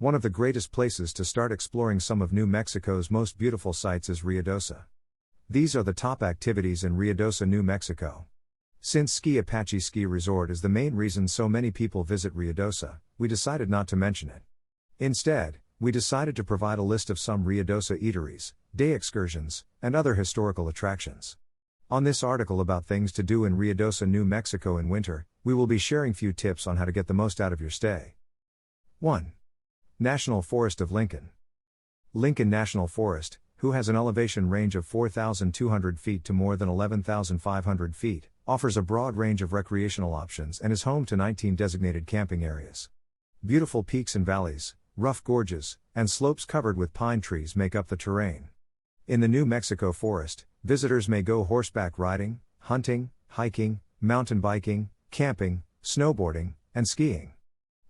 One of the greatest places to start exploring some of New Mexico's most beautiful sights is Ruidoso. These are the top activities in Ruidoso, New Mexico. Since Ski Apache Ski Resort is the main reason so many people visit Ruidoso, we decided not to mention it. Instead, we decided to provide a list of some Ruidoso eateries, day excursions, and other historical attractions. On this article about things to do in Ruidoso, New Mexico in winter, we will be sharing few tips on how to get the most out of your stay. 1. National Forest of Lincoln. Lincoln National Forest, who has an elevation range of 4,200 feet to more than 11,500 feet, offers a broad range of recreational options and is home to 19 designated camping areas. Beautiful peaks and valleys, rough gorges, and slopes covered with pine trees make up the terrain. In the New Mexico forest, visitors may go horseback riding, hunting, hiking, mountain biking, camping, snowboarding, and skiing.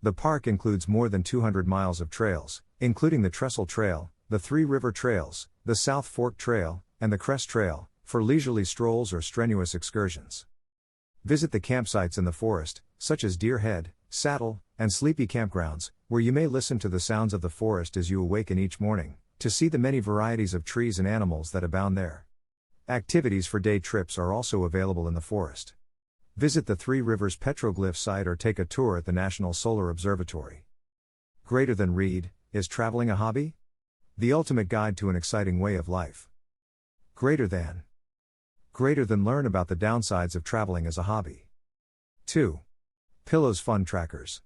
The park includes more than 200 miles of trails, including the Trestle Trail, the Three River Trails, the South Fork Trail, and the Crest Trail, for leisurely strolls or strenuous excursions. Visit the campsites in the forest, such as Deer Head, Saddle, and Sleepy campgrounds, where you may listen to the sounds of the forest as you awaken each morning, to see the many varieties of trees and animals that abound there. Activities for day trips are also available in the forest. Visit the Three Rivers Petroglyph site or take a tour at the National Solar Observatory. Greater than read, is traveling a hobby? The ultimate guide to an exciting way of life. Greater than learn about the downsides of traveling as a hobby. 2. Pillows Fun Trackers.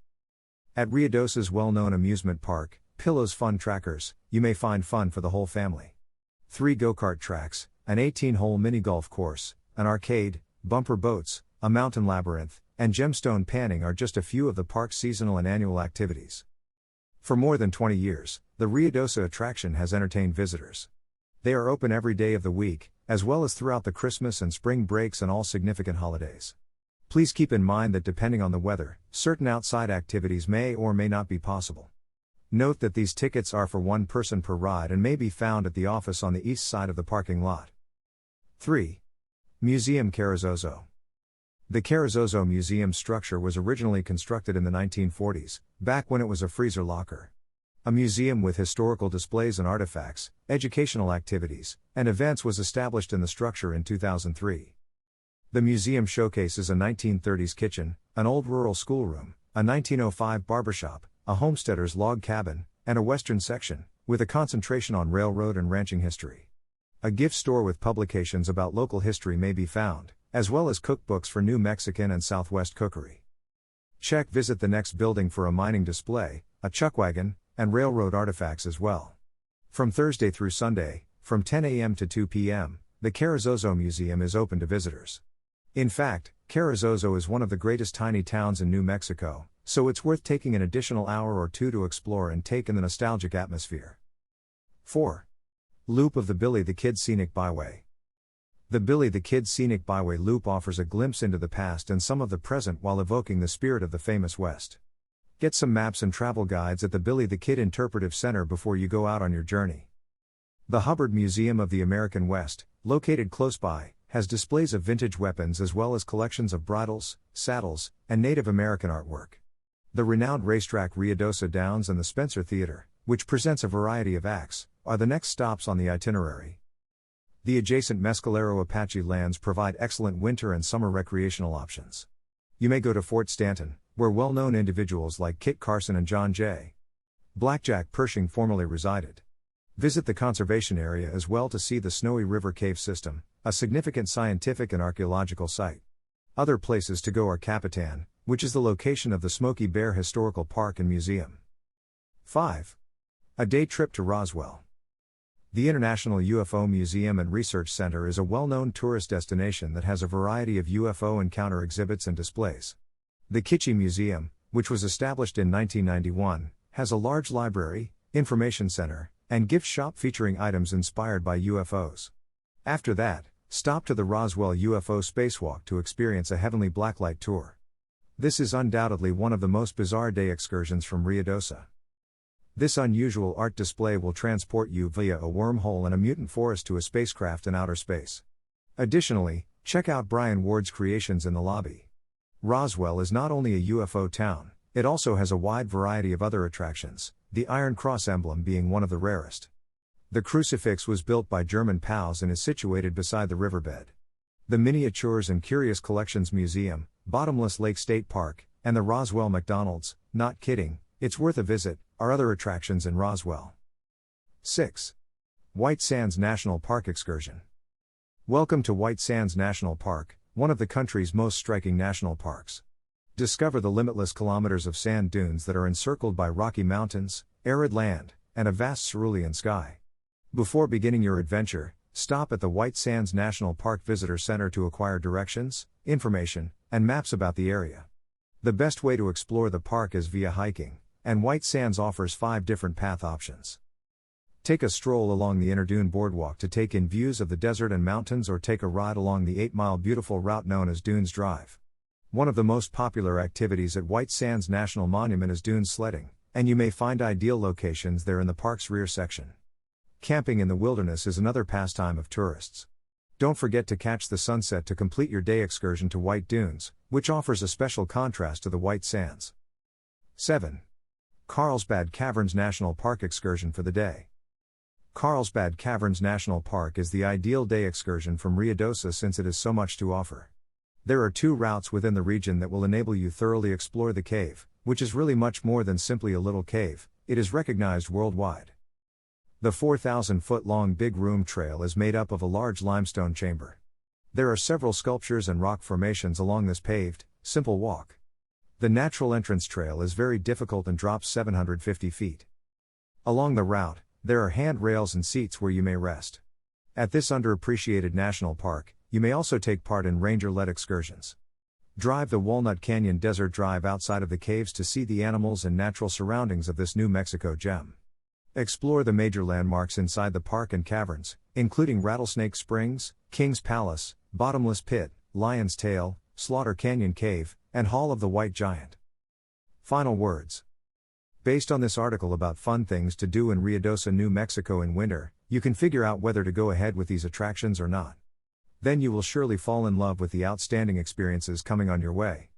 At Ruidoso's well-known amusement park, Pillows Fun Trackers, you may find fun for the whole family. 3 go-kart tracks, an 18-hole mini-golf course, an arcade, bumper boats, a mountain labyrinth, and gemstone panning are just a few of the park's seasonal and annual activities. For more than 20 years, the Ruidoso attraction has entertained visitors. They are open every day of the week, as well as throughout the Christmas and spring breaks and all significant holidays. Please keep in mind that depending on the weather, certain outside activities may or may not be possible. Note that these tickets are for one person per ride and may be found at the office on the east side of the parking lot. 3. Museum Carrizozo. The Carrizozo Museum structure was originally constructed in the 1940s, back when it was a freezer locker. A museum with historical displays and artifacts, educational activities, and events was established in the structure in 2003. The museum showcases a 1930s kitchen, an old rural schoolroom, a 1905 barbershop, a homesteader's log cabin, and a western section, with a concentration on railroad and ranching history. A gift store with publications about local history may be found, as well as cookbooks for New Mexican and Southwest cookery. Visit the next building for a mining display, a chuck wagon, and railroad artifacts as well. From Thursday through Sunday, from 10 a.m. to 2 p.m., the Carrizozo Museum is open to visitors. In fact, Carrizozo is one of the greatest tiny towns in New Mexico, so it's worth taking an additional hour or two to explore and take in the nostalgic atmosphere. 4. Loop of the Billy the Kid Scenic Byway. The Billy the Kid Scenic Byway Loop offers a glimpse into the past and some of the present while evoking the spirit of the famous West. Get some maps and travel guides at the Billy the Kid Interpretive Center before you go out on your journey. The Hubbard Museum of the American West, located close by, has displays of vintage weapons as well as collections of bridles, saddles, and Native American artwork. The renowned racetrack Ruidoso Downs and the Spencer Theater, which presents a variety of acts, are the next stops on the itinerary. The adjacent Mescalero Apache lands provide excellent winter and summer recreational options. You may go to Fort Stanton, where well-known individuals like Kit Carson and John J. Blackjack Pershing formerly resided. Visit the conservation area as well to see the Snowy River Cave System, a significant scientific and archaeological site. Other places to go are Capitan, which is the location of the Smoky Bear Historical Park and Museum. 5. A day trip to Roswell. The International UFO Museum and Research Center is a well-known tourist destination that has a variety of UFO encounter exhibits and displays. The Kitschy Museum, which was established in 1991, has a large library, information center, and gift shop featuring items inspired by UFOs. After that, stop to the Roswell UFO Spacewalk to experience a heavenly blacklight tour. This is undoubtedly one of the most bizarre day excursions from Ruidoso. This unusual art display will transport you via a wormhole and a mutant forest to a spacecraft in outer space. Additionally, check out Brian Ward's creations in the lobby. Roswell is not only a UFO town, it also has a wide variety of other attractions, the Iron Cross emblem being one of the rarest. The crucifix was built by German POWs and is situated beside the riverbed. The Miniatures and Curious Collections Museum, Bottomless Lake State Park, and the Roswell McDonald's, not kidding, it's worth a visit, are other attractions in Roswell. 6. White Sands National Park Excursion. Welcome to White Sands National Park, one of the country's most striking national parks. Discover the limitless kilometers of sand dunes that are encircled by rocky mountains, arid land, and a vast cerulean sky. Before beginning your adventure, stop at the White Sands National Park Visitor Center to acquire directions, information, and maps about the area. The best way to explore the park is via hiking, and White Sands offers 5 different path options. Take a stroll along the Inner Dune Boardwalk to take in views of the desert and mountains, or take a ride along the 8-mile beautiful route known as Dunes Drive. One of the most popular activities at White Sands National Monument is dune sledding, and you may find ideal locations there in the park's rear section. Camping in the wilderness is another pastime of tourists. Don't forget to catch the sunset to complete your day excursion to White Dunes, which offers a special contrast to the White Sands. 7. Carlsbad Caverns National Park Excursion for the day. Carlsbad Caverns National Park is the ideal day excursion from Ruidoso since it has so much to offer. There are 2 routes within the region that will enable you thoroughly explore the cave, which is really much more than simply a little cave. It is recognized worldwide. The 4,000-foot-long Big Room Trail is made up of a large limestone chamber. There are several sculptures and rock formations along this paved, simple walk. The natural entrance trail is very difficult and drops 750 feet. Along the route, there are handrails and seats where you may rest. At this underappreciated national park, you may also take part in ranger-led excursions. Drive the Walnut Canyon Desert Drive outside of the caves to see the animals and natural surroundings of this New Mexico gem. Explore the major landmarks inside the park and caverns, including Rattlesnake Springs, King's Palace, Bottomless Pit, Lion's Tail, Slaughter Canyon Cave, and Hall of the White Giant. Final words. Based on this article about fun things to do in Ruidoso, New Mexico in winter, you can figure out whether to go ahead with these attractions or not. Then you will surely fall in love with the outstanding experiences coming on your way.